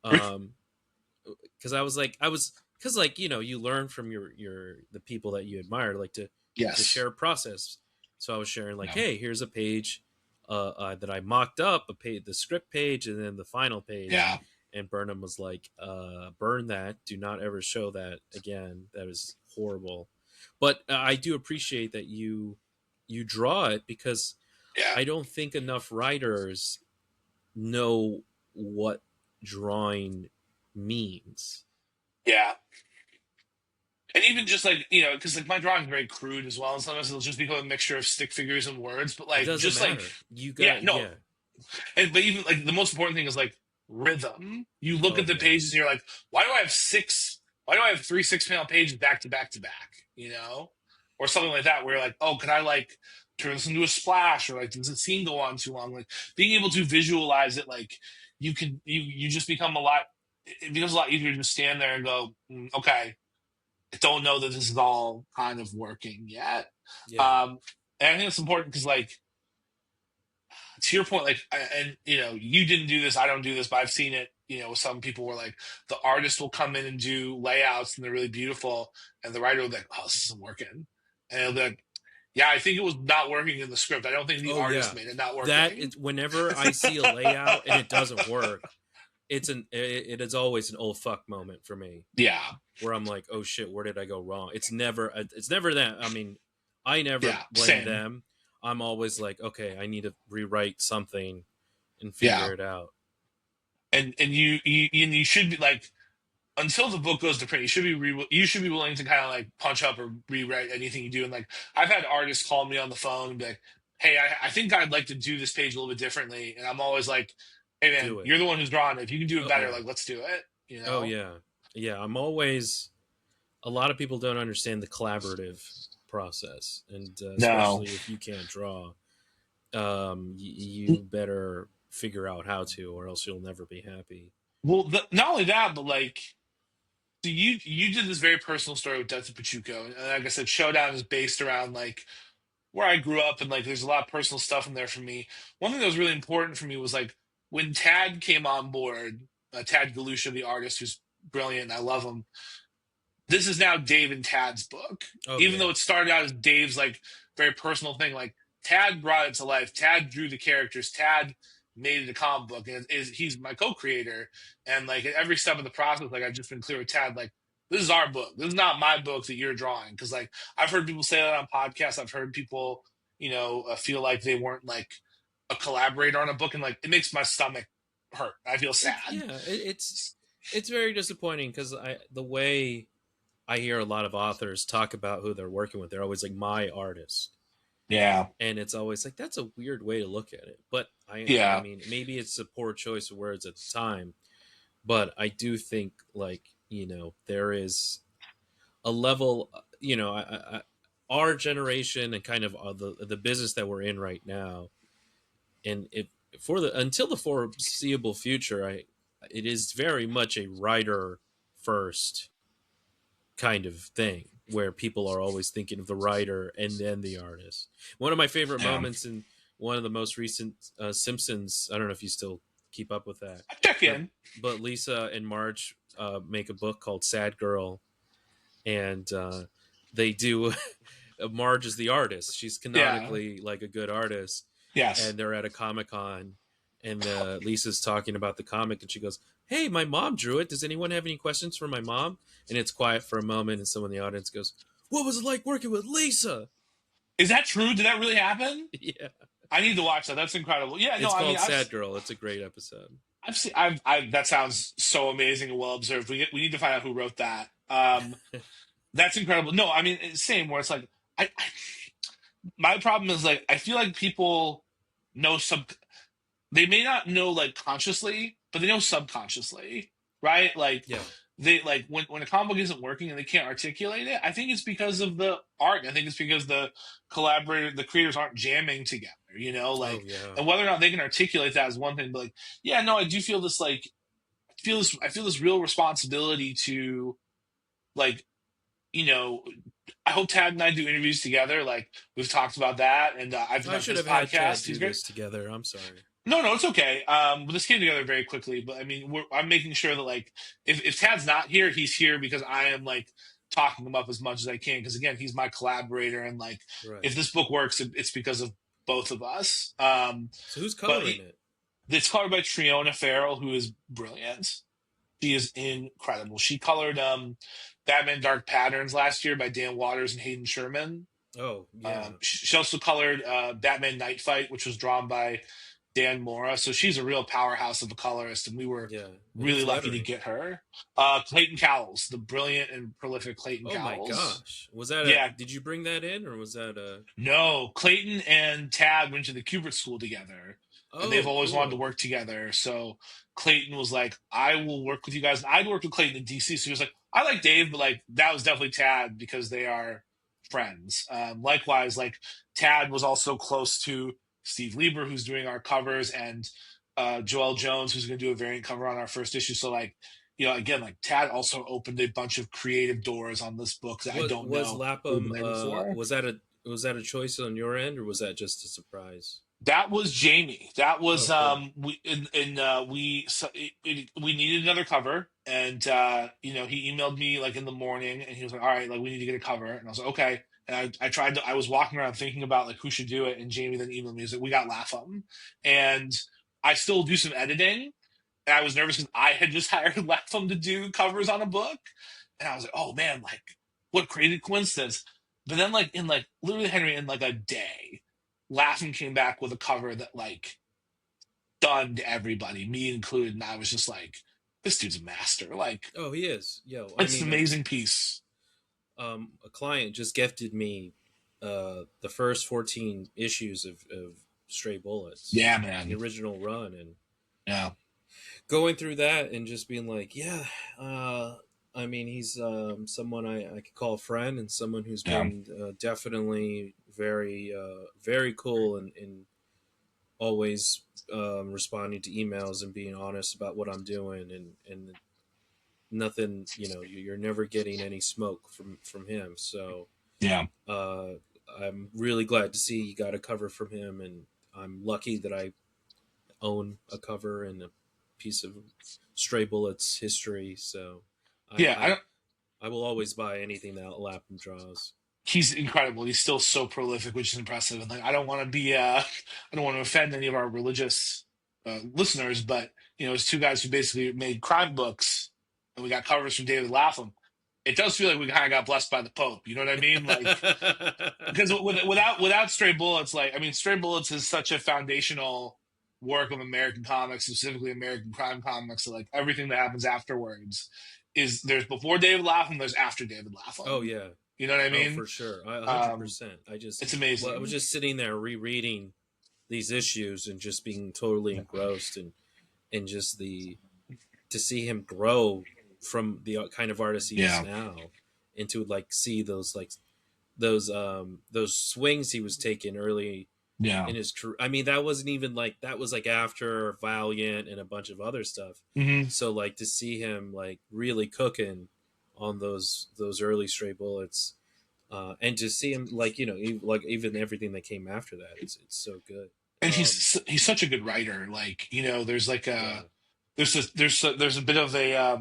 Um, because I was because like you learn from your the people that you admire, like to Yes. share a process. So I was sharing like, Yeah. hey, here's a page that I mocked up, the script page, and then the final page. Yeah. And Burnham was like, burn that. Do not ever show that again. That is horrible. But I do appreciate that you draw it, because Yeah. I don't think enough writers know what drawing means. Yeah. And even just like, because like my drawing is very crude as well. And sometimes it'll just become a mixture of stick figures and words. But It like, doesn't just like, matter. You yeah, got no. yeah. But even like the most important thing is like rhythm. You look Oh at the yeah. pages and you're like, why do I have 3 6-panel pages back to back to back? Or something like that, where you're like, oh, could I like turn this into a splash, or like does the scene go on too long? Like being able to visualize it, like you just become a lot. It becomes a lot easier to just stand there and go, okay, I don't know that this is all kind of working yet. Yeah. Um, and I think it's important because like to your point, like, and you didn't do this, I don't do this, but I've seen it. Some people were like, the artist will come in and do layouts, and they're really beautiful, and the writer will be like, "Oh, this isn't working," and they'll be like, "Yeah, I think it was not working in the script. I don't think the Oh artist yeah. made it not That working." is, whenever I see a layout and it doesn't work, it is always an old fuck moment for me, Yeah, where I'm like, oh shit, where did I go wrong? It's never that. I mean, I never yeah, blame same. them. I'm always like, okay, I need to rewrite something and Yeah, figure it out. and you should be like, until the book goes to print, you should be willing to kind of like punch up or rewrite anything you do. And like I've had artists call me on the phone and be like, "Hey, I think I'd like to do this page a little bit differently," and I'm always like, "Hey man, Do it. you're the one who's drawn it. If you can do it Oh better, yeah. like let's do it." Oh yeah. Yeah. I'm always. A lot of people don't understand the collaborative process, and No. especially if you can't draw, you better figure out how to, or else you'll never be happy. Well, not only that, but like, so you did this very personal story with Death of Pachuco, and like I said, Showdown is based around like where I grew up, and like there's a lot of personal stuff in there for me. One thing that was really important for me was like when Tad came on board, Tad Galusha, the artist who's brilliant, I love him. This is now Dave and Tad's book. Oh Even though yeah. it started out as Dave's like very personal thing, like Tad brought it to life. Tad drew the characters. Tad made it a comic book, and he's my co-creator. And like at every step of the process, like I've just been clear with Tad, like this is our book. This is not my book that you're drawing. Because like I've heard people say that on podcasts. I've heard people, feel like they weren't like a collaborator on a book, and like it makes my stomach hurt. I feel sad. It's very disappointing because the way I hear a lot of authors talk about who they're working with, they're always like my artist, Yeah, and it's always like that's a weird way to look at it. But I yeah, mean, maybe it's a poor choice of words at the time, but I do think like there is a level, our generation and kind of the business that we're in right now, and if for the until the foreseeable future, it is very much a writer first kind of thing where people are always thinking of the writer and then the artist. One of my favorite yeah. moments in one of the most recent Simpsons, I don't know if you still keep up with that, I check but in. Lisa and Marge make a book called Sad Girl, and they do Marge is the artist. She's Yeah. canonically like a good artist, Yes. and they're at a Comic-Con, and Lisa's talking about the comic, and she goes, "Hey, my mom drew it. Does anyone have any questions for my mom?" And it's quiet for a moment, and someone in the audience goes, "What was it like working with Lisa?" Is that true? Did that really happen? Yeah, I need to watch that. That's incredible. Yeah. No. it's I mean, called Sad Girl. It's a great episode. I've seen. That sounds so amazing and well observed. We need to find out who wrote that. That's incredible. No. I mean, same. Where it's like, I my problem is like I feel like people know they may not know like consciously, but they know subconsciously, right? Like Yeah, they like when a comic book isn't working and they can't articulate it. I think it's because of the art. I think it's because the creators aren't jamming together. oh Like, yeah. and whether or not they can articulate that is one thing. But like, yeah, no, I do feel this like I feel this real responsibility to like you know. I hope Tad and I do interviews together. Like we've talked about that, and I've I done should his have had Tad podcast. do He's great. this together. I'm sorry. No, no, it's okay. But this came together very quickly. But I mean, I'm making sure that like if Tad's not here, he's here because I am like talking him up as much as I can. Because again, he's my collaborator, and like Right. if this book works, it's because of both of us. So who's But coloring it? it's colored by Triona Farrell, who is brilliant. She is incredible. She colored Batman Dark Patterns last year by Dan Waters and Hayden Sherman. Oh yeah. She also colored Batman Night Fight, which was drawn by Dan Mora. So she's a real powerhouse of a colorist, and we were Yeah. And really who's lucky to lettering? get her. Clayton Cowles, the brilliant and prolific Clayton Oh my Cowles. gosh. Was that Yeah, did you bring that in or was that a no, Clayton and Tad went to the Kubert School together, and they've Oh, always wanted to cool. work together. So Clayton was like, "I will work with you guys." And I'd worked with Clayton in DC, so he was like, "I like Dave, but like that was definitely Tad because they are friends." Likewise, like Tad was also close to Steve Lieber, who's doing our covers, and Joel Jones, who's going to do a variant cover on our first issue. So like. Again, like Tad also opened a bunch of creative doors on this book that I What don't was know would have Lapham been there before. was that a choice on your end or was that just a surprise? That was Jamie. That Oh, was cool. we so we needed another cover, and he emailed me like in the morning, and he was like, "All right, like we need to get a cover," and I was like, "Okay." And I was walking around thinking about like who should do it, and Jamie then emailed me and said, "We got Lapham," and I still do some editing, and I was nervous because I had just hired Lapham to do covers on a book, and I was like, "Oh man, like what crazy coincidence!" But then like in like literally Henry in like a day. Lapham came back with a cover that like stunned everybody, me included, and I was just like, "This dude's a master!" Like, Oh, he is. Yo, I it's mean, an amazing piece. a client just gifted me the first 14 issues of Stray Bullets, Yeah, the man. original run, and Yeah, going through that and just being like, yeah, I mean, he's someone I could call a friend and someone who's yeah, been definitely very cool and always responding to emails and being honest about what I'm doing and nothing, you're never getting any smoke from him. So yeah. uh, I'm really glad to see you got a cover from him, and I'm lucky that I own a cover and a piece of Stray Bullets history. So I Yeah, I I, don't, I will always buy anything that Lapham draws. he's incredible. He's still so prolific, which is impressive. And like, I don't want to be, I don't want to offend any of our religious listeners, but it's two guys who basically made crime books, and we got covers from David Lapham. It does feel like we kind of got blessed by the Pope. You know what I mean? Like, because without Stray Bullets, like, I mean, Stray Bullets is such a foundational work of American comics, specifically American crime comics. So like everything that happens afterwards is there's before David Lapham, there's after David Oh Lapham. yeah. You know what I Oh, mean? for sure. A hundred Um, percent. it's Well, I was amazing. just sitting there rereading these issues and just being totally engrossed, and just the to see him grow from the kind of artist he is Yeah, now, and to like see those swings he was taking early yeah. in his career. I mean, that wasn't even like that was like after Valiant and a bunch of other stuff. Hmm. So like to see him like really cooking on those early Stray Bullets, and to see him like like even everything that came after that, it's so good. And Um, he's such a good writer. Like there's like yeah. there's a bit of a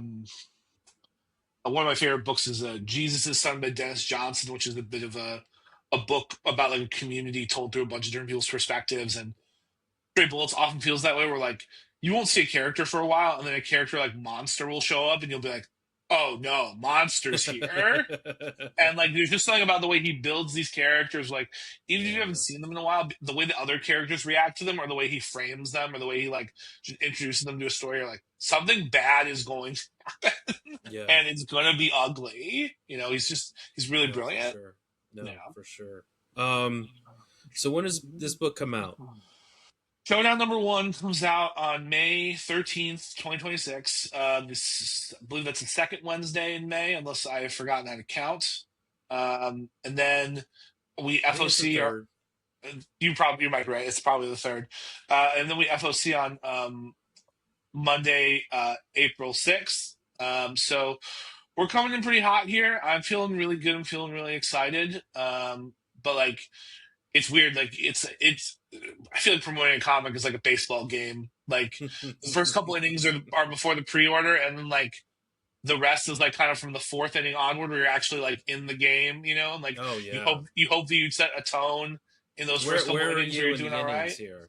one of my favorite books is Jesus' Son by Dennis Johnson, which is a bit of a book about like a community told through a bunch of different people's perspectives. And Stray Bullets often feels that way, where like you won't see a character for a while, and then a character like Monster will show up, and you'll be like, "Oh no, Monster's here!" And like, there's just something about the way he builds these characters. Like, even if you haven't Yeah. seen them in a while, the way the other characters react to them, or the way he frames them, or the way he like just introduces them to a story, are like something bad is going to happen, Yeah. and it's gonna be ugly. He's really No, for brilliant. sure. Yeah. No, for sure. So when does this book come out? Showdown number one comes out on May 13th, 2026. I believe that's the second Wednesday in May, unless I have forgotten how to count. And then we I think it's the FOC are third. you might be right. It's probably the third. And then we FOC on Monday, April 6th. So we're coming in pretty hot here. I'm feeling really good. I'm feeling really excited. But like it's weird. Like it's. I feel like promoting a comic is like a baseball game. Like the first couple innings are before the pre-order, and then like the rest is like kind of from the fourth inning onward, where you're actually like in the game. And like Oh you yeah. hope you hope that you set a tone in those first couple Where are innings where you you're in doing the all innings right. here?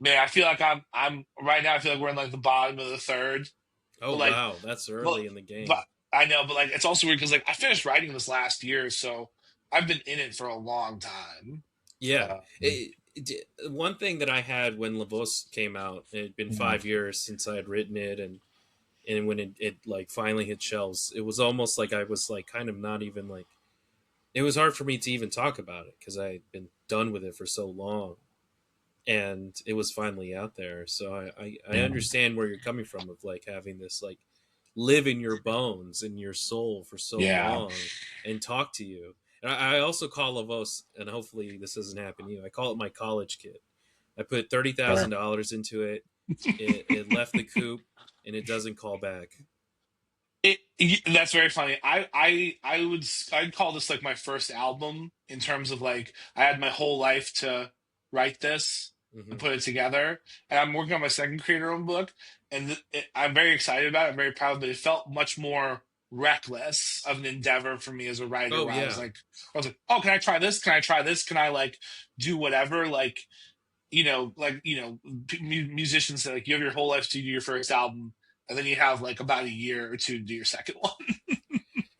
Man, I feel like I'm right now. I feel like we're in like the bottom of the third, Oh but like wow, that's but early in the but game. I know, but like it's also weird because like I finished writing this last year, so I've been in it for a long time. Yeah. Uh, One thing that I had when Lavos came out, it had been mhm. 5 years since I had written it, and when it like finally hit shelves, it was almost like I was like kind of not even like it was hard for me to even talk about it because I had been done with it for so long, and it was finally out there. So I Yeah. understand where you're coming from of like having this like live in your bones and your soul for so Yeah. long and talk to you. And I also call Lavos, and hopefully this doesn't happen to you. I call it my college kid. I put Sure. $30,000 into it. It left the coop, and it doesn't call back. That's very funny. I'd call this like my first album in terms of like I had my whole life to write this and Hmm. put it together, and I'm working on my second creator-owned book, and I'm very excited about it. I'm very proud, but it felt much more reckless of an endeavor for me as a writer. Oh Where yeah, I was like, oh, can I try this? Can I try this? Can I like do whatever? Like musicians say like you have your whole life to do your first album, and then you have like about a year or two to do your second one.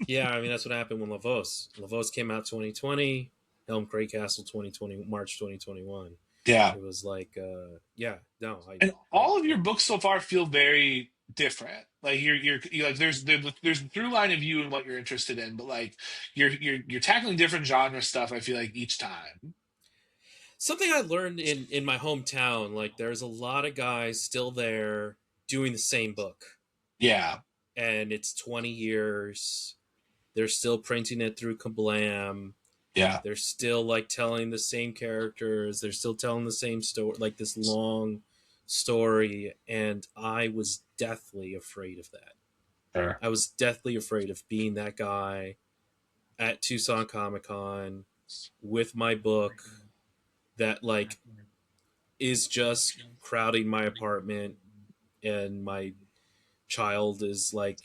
yeah. I mean that's what happened when Lavos came out 2020. Helm Craycastle 2020 March 2021. Yeah. It was like yeah, no, And I all of your books so far feel very different. Like you're like there's a through line of you and what you're interested in, but like you're tackling different genre stuff. I feel like each time. something I learned in my hometown. Like there's a lot of guys still there doing the same book, Yeah, and it's 20 years. They're still printing it through Kablam. yeah, They're still like telling the same characters. They're still telling the same story, like this long story. And I was deathly afraid of that. sure. I was deathly afraid of being that guy at Tucson Comic Con with my book that like is just crowding my apartment, and my child is like,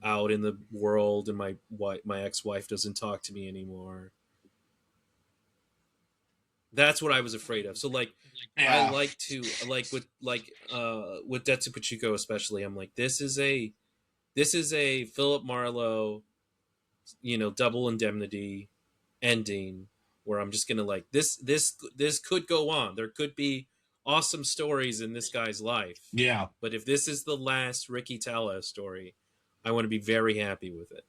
out in the world, and my ex-wife doesn't talk to me anymore. That's what I was afraid of. So like, I Yeah. like to like with Detsu Pachiko especially. I'm like, this is a Philip Marlowe, double indemnity ending, where I'm just gonna like this could go on. There could be awesome stories in this guy's life, Yeah. but if this is the last Ricky Talla story, I want to be very happy with it.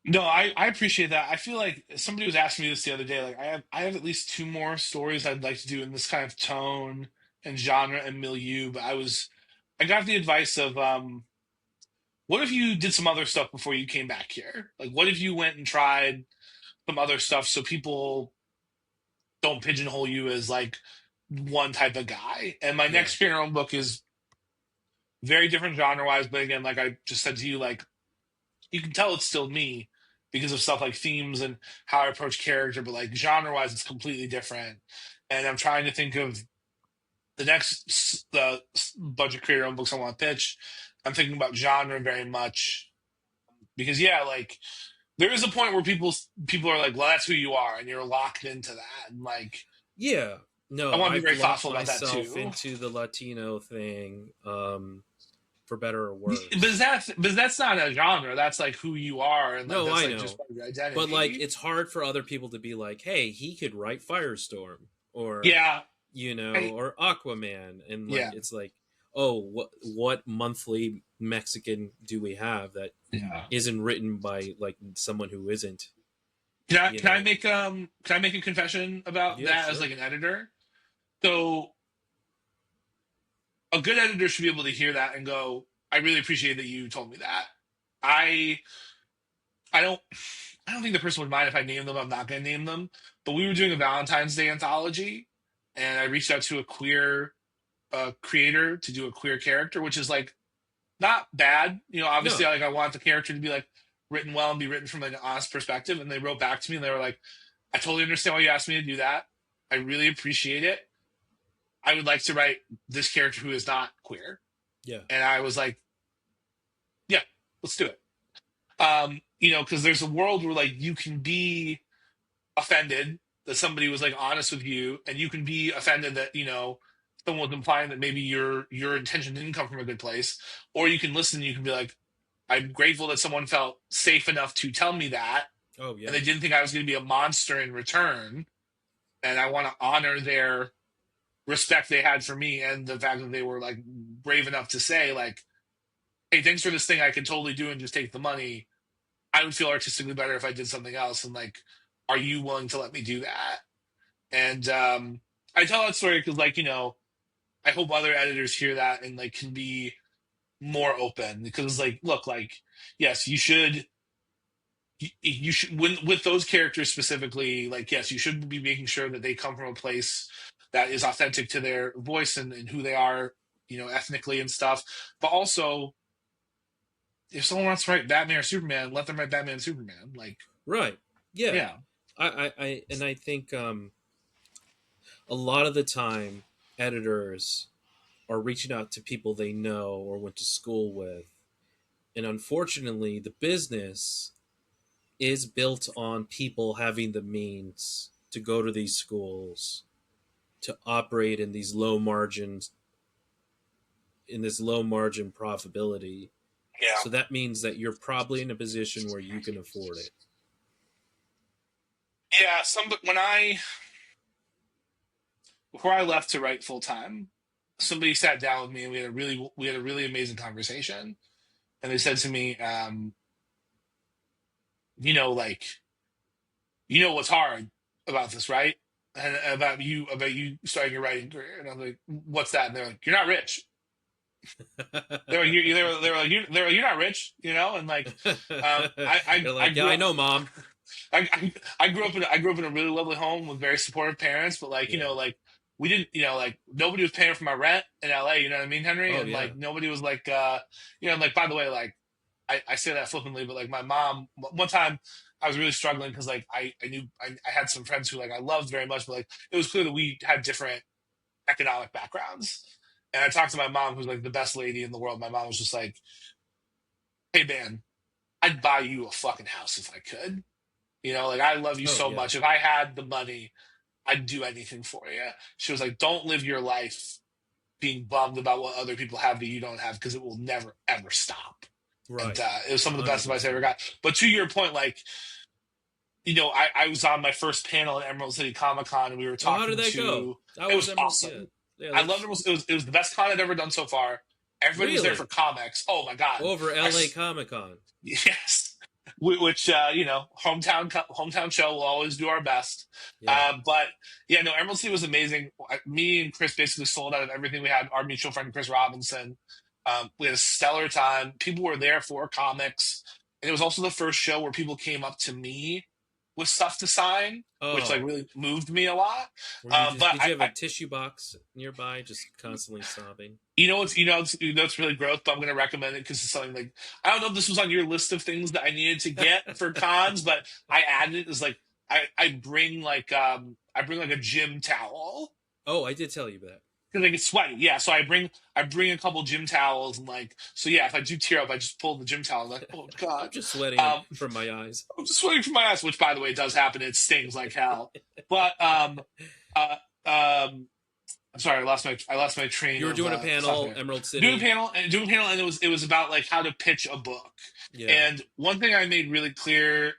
No, I appreciate that. I feel like somebody was asking me this the other day. Like I have at least two more stories I'd like to do in this kind of tone and genre and milieu. But I got the advice of what if you did some other stuff before you came back here? Like what if you went and tried some other stuff so people don't pigeonhole you as like one type of guy? And my Yeah, next Spirit Own book is very different genre wise, but again, like I just said to you, like you can tell it's still me because of stuff like themes and how I approach character, but like genre wise, it's completely different. And I'm trying to think of the next the bunch of creator owned books I want to pitch. I'm thinking about genre very much because yeah, like there is a point where people are like, well, that's who you are, and you're locked into that. And like yeah. I No, want to be I've very locked thoughtful about that myself too. into the Latino thing, for better or But worse. that's not a genre. That's like who you are, and like No, that's I like just know. part of your But like, identity. it's hard for other people to be like, "Hey, he could write Firestorm," or Yeah, I or Aquaman, and like, yeah. it's like, oh, what monthly Mexican do we have that Yeah. isn't written by like someone who isn't, Can I you can I know? make can I make a confession about Yeah, that as like sure. an editor? So a good editor should be able to hear that and go, I really appreciate that you told me that. I I don't I don't think the person would mind if I name them. I'm not gonna name them. But we were doing a Valentine's Day anthology and I reached out to a queer creator to do a queer character, which is like not bad. You know, obviously No, like I want the character to be like written well and be written from like an honest perspective. And they wrote back to me and they were like, I totally understand why you asked me to do that. I really appreciate it. I would like to write this character who is not queer. yeah, And I was like, yeah, let's do it. Because there's a world where like you can be offended that somebody was like honest with you, and you can be offended that, someone was implying that maybe your intention didn't come from a good place. Or you can listen and you can be like, I'm grateful that someone felt safe enough to tell me that, oh and yeah, they didn't think I was going to be a monster in return. And I want to honor their respect they had for me and the fact that they were like brave enough to say like, hey, thanks for this thing I could totally do and just take the money. I would feel artistically better if I did something else. And like, are you willing to let me do that? And I tell that story because like, I hope other editors hear that and like can be more open because it's like, look, like, yes, you should when with those characters specifically, like, yes, you should be making sure that they come from a place that is authentic to their voice and who they are, ethnically and stuff. But also, if someone wants to write Batman or Superman, let them write Batman and Superman. Like, right, yeah. yeah, I think a lot of the time editors are reaching out to people they know or went to school with, and unfortunately, the business is built on people having the means to go to these schools, to operate in this low margin profitability. yeah, So that means that you're probably in a position where you can afford it. yeah. Some when I before I left to write full time, somebody sat down with me and we had a really amazing conversation. And they said to me, like what's hard about this, right? And about you starting your writing career. And I was like, what's that? And they're like, you're not rich. They were like, you're not rich, and like, You're I like, yeah, grew I up, know, mom. I grew up in a really lovely home with very supportive parents, but like, Yeah. like we didn't, like nobody was paying for my rent in LA. You know what I mean, Henry? Oh And yeah. like nobody was like, like by the way, like I say that flippantly, but like my mom, one time I was really struggling because like I had some friends who like I loved very much, but like it was clear that we had different economic backgrounds. And I talked to my mom, who's like the best lady in the world. My mom was just like, "Hey man, I'd buy you a fucking house if I could. You know, like I love you Oh so yeah. much. If I had the money, I'd do anything for you." She was like, "Don't live your life being bummed about what other people have that you don't have because it will never ever stop." And Right. it was some of the best advice I ever 100%. got. But to your point, like, I was on my first panel at Emerald City Comic Con, and we were Oh, how did talking that go? to. How It was was Emerald? Yeah. awesome. Yeah, I loved let's Emerald. It was the best con I'd ever done so far. Everybody was there for really comics. Oh my god! over I LA Comic-Con. Yes, which hometown show. We'll always do our best. Yeah. But yeah, no, Emerald City was amazing. Me and Chris basically sold out of everything we had. Our mutual friend Chris Robinson. We had a stellar time. People were there for comics, and it was also the first show where people came up to me with stuff to sign, which like Oh, really moved me a lot. were you just But did you have a tissue box nearby just constantly sobbing? it's really growth, but I'm going to recommend it because it's something like I don't know if this was on your list of things that I needed to get for cons, but I added it as like I bring like a gym towel Oh, I did tell you that. because I get sweaty. Yeah, so I bring a couple gym towels and like so yeah, if I do tear up, I just pull the gym towel. I'm like, oh I'm god, just sweating um, from my eyes. I'm just sweating from my ass, which by the way does happen. It stings like hell. But uh, um, I'm sorry, I lost my train You were of doing a thought panel, there. Emerald Doing a City. panel and doing a panel, and it was about like how to pitch a book. Yeah. And one thing I made really clear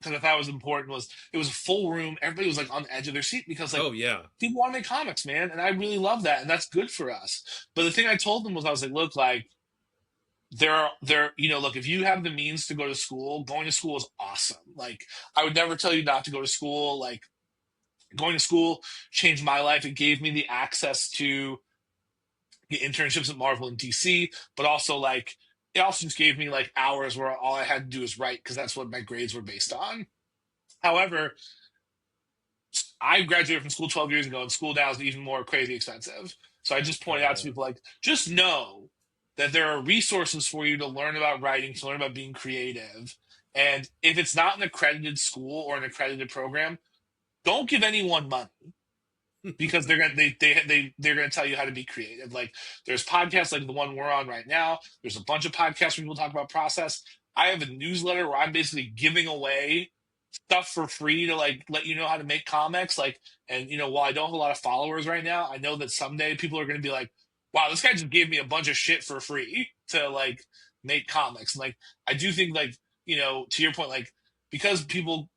because I thought was important was it was a full room. Everybody was like on the edge of their seat because like Oh yeah. people want to make comics, man, and I really love that, and that's good for us. But the thing I told them was I was like, look, like look, if you have the means to go to school, going to school is awesome. Like I would never tell you not to go to school. Like going to school changed my life. It gave me the access to get internships at Marvel and DC, but also like it also just gave me like hours where all I had to do is write because that's what my grades were based on. However, I graduated from school 12 years ago, and school now is even more crazy expensive. So I just Oh pointed out to yeah. people like, just know that there are resources for you to learn about writing, to learn about being creative. And if it's not an accredited school or an accredited program, don't give anyone money because they're gonna tell you how to be creative. Like there's podcasts like the one we're on right now. There's a bunch of podcasts where people talk about process. I have a newsletter where I'm basically giving away stuff for free to like let you know how to make comics. Like, and while I don't have a lot of followers right now, I know that someday people are gonna be like, wow, this guy just gave me a bunch of shit for free to like make comics. And like I do think like, to your point, like because people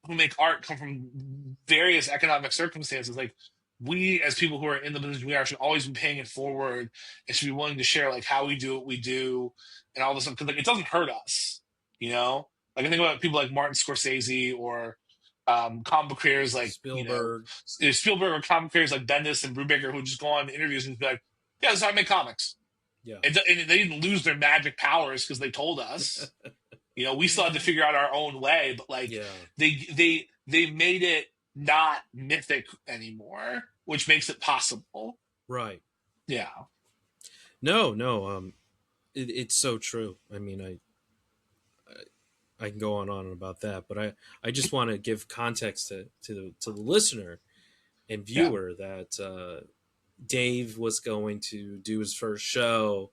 who make art come from various economic circumstances. Like we, as people who are in the position we are, should always be paying it forward and should be willing to share like how we do what we do and all this stuff because like it doesn't hurt us, you know. Like I think about people like Martin Scorsese or comic creators like Spielberg. Spielberg or comic creators like Bendis and Brubaker who just go on interviews and be like, "Yeah, this is how I make comics." Yeah. And they didn't lose their magic powers because they told us. We still had to figure out our own way, but like Yeah. they made it not mythic anymore, which makes it possible. Right. Yeah. No, no. It's so true. I mean, I can go on about that, but I just want to give context to the listener and Yeah. viewer that Dave was going to do his first show,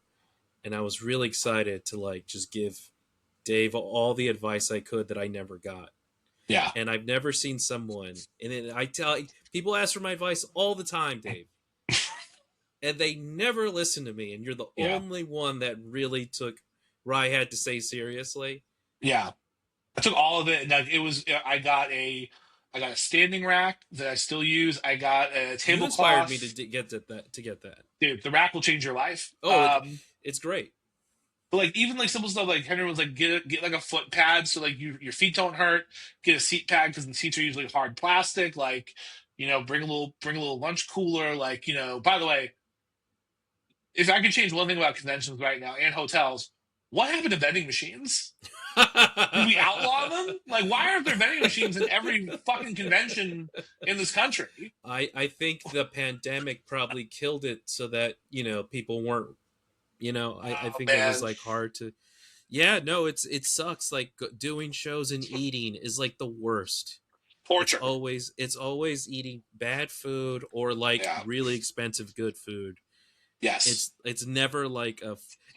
and I was really excited to like just give Dave all the advice I could that I never got. Yeah. And I've never seen someone, and then I tell people ask for my advice all the time, Dave, and they never listen to me. And you're the Yeah. only one that really took what I had to say seriously. Yeah. I took all of it and like it was I got a standing rack that I still use. I got a You inspired me tablecloth. to get that. To get that. Dude, the rack will change your life. Oh, it's great. But like even like simple stuff like Henry was like get like a foot pad so like your feet don't hurt. Get a seat pad because the seats are usually hard plastic. Like bring a little lunch cooler. Like by the way, if I could change one thing about conventions right now and hotels, what happened to vending machines? Did we outlaw them? Like why aren't there vending machines in every fucking convention in this country? I think the pandemic probably killed it so that people weren't. I Oh think it was man, like hard to. Yeah, no, it sucks. Like doing shows and eating is like the worst. Torture. It's always eating bad food or like Yeah. really expensive good food. Yes. It's never like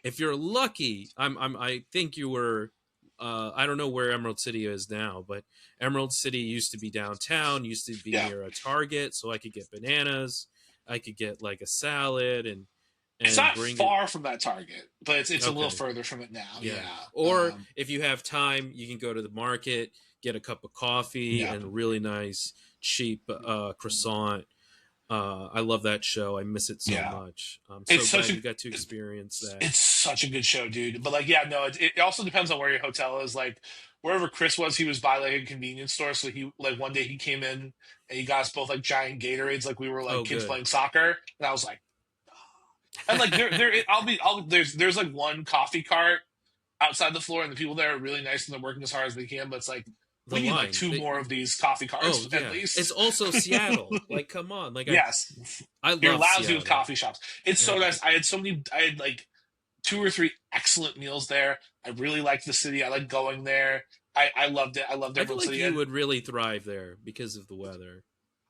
if you're lucky. I think you were. I don't know where Emerald City is now, but Emerald City used to be downtown. Used to be Yeah. near a Target, so I could get bananas. I could get like a salad It's and not bring it. far from that Target, but it's a little Okay, further from it now. yeah. Yeah. Or if you have time, you can go to the market, get a cup of coffee, Yeah. and a really nice cheap croissant. I love that show. I miss it so Yeah. much. I'm so It's such glad a you got to experience that. it's such a good show, dude. But like, yeah, no, it also depends on where your hotel is. Like wherever Chris was, he was by like a convenience store. So he like one day he came in and he got us both like giant Gatorades, like we were like Oh, kids good. playing soccer. And I was like, and like I'll there's like one coffee cart outside the floor, and the people there are really nice and they're working as hard as they can. But it's like The we need like line. two more of these coffee Oh carts at yeah. It's least. also Seattle. Like, come on. Like Yes, I you're love lousy with Seattle. coffee shops. It's so Yeah. nice. I had so many. I had like two or three excellent meals there. I really liked the city. I like going there. I loved it. I loved I feel Emerald like City, you and would really thrive there because of the weather.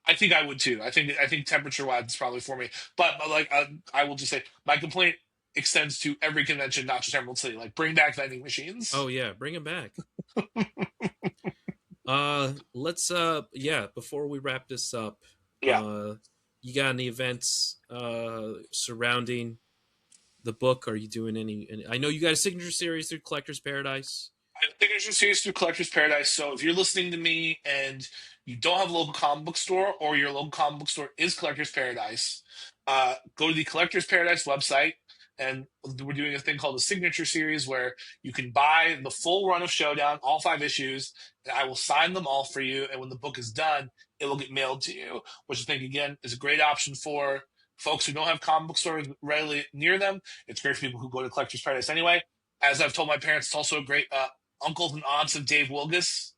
I think I would too. I think temperature wise, it's probably for me. But like I will just say, my complaint extends to every convention, not just Emerald City. Like bring back vending Oh machines. yeah, bring him back. Let's yeah, before we wrap this up, Yeah. uh you got any events surrounding the book? Are you doing any I know you got a signature series through Collector's Paradise. I think it's just series through Collector's Paradise. So if you're listening to me and you don't have a local comic book store, or your local comic book store is Collector's Paradise, go to the Collector's Paradise website. And we're doing a thing called the Signature Series where you can buy the full run of Showdown, all 5 issues, and I will sign them all for you. And when the book is done, it will get mailed to you, which I think, again, is a great option for folks who don't have comic book stores readily near them. It's great for people who go to Collector's Paradise anyway. As I've told my parents, it's also a great uncles and aunts of Dave Wielgosz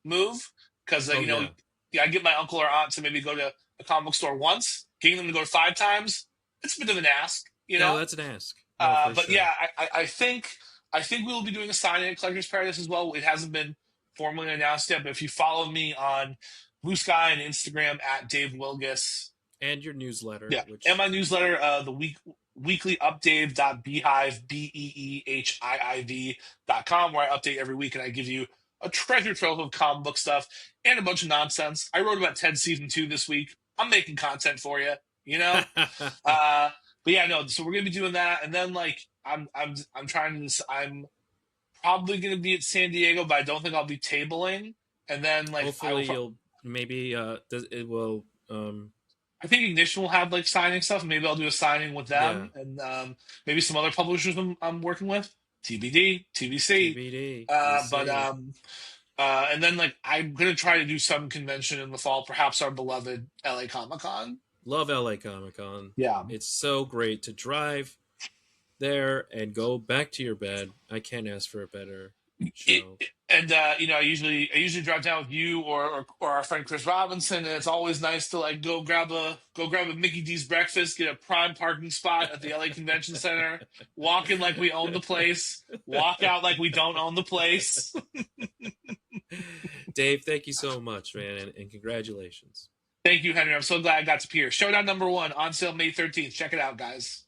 move, because Oh yeah. yeah, I get my uncle or aunt to maybe go to a comic book store once, getting them to go 5 times. It's a bit of an ask. No, that's an ask. No, for But sure. yeah, I think we will be doing a signing at Collector's Paradise as well. It hasn't been formally announced yet, but if you follow me on Blue Sky and Instagram at Dave Wilgus, And your newsletter, yeah, and which my newsletter, the weekly updave.beehive beehiiv.com, where I update every week and I give you a treasure trove of comic book stuff and a bunch of nonsense. I wrote about Ted season 2 this week. I'm making content for you, you know. Uh, but yeah, no. So we're gonna be doing that, and then like I'm trying to. I'm probably gonna be at San Diego, but I don't think I'll be tabling. And then like I will. hopefully you'll maybe does it will I think Ignition will have like signing stuff. Maybe I'll do a signing with yeah, them, and maybe some other publishers I'm working with. TBD, TBC. TBD. We'll But see. and then like I'm gonna try to do some convention in the fall, perhaps our beloved LA Comic Con. Love LA Comic Con. Yeah. It's so great to drive there and go back to your bed. I can't ask for a better show. And I usually drive down with you or our friend Chris Robinson, and it's always nice to like go grab a Mickey D's breakfast, get a prime parking spot at the LA Convention Center, walk in like we own the place, walk out like we don't own the place. Dave, thank you so much, man, and congratulations. Thank you, Henry. I'm so glad I got to appear. Showdown #1 on sale May 13th. Check it out, guys.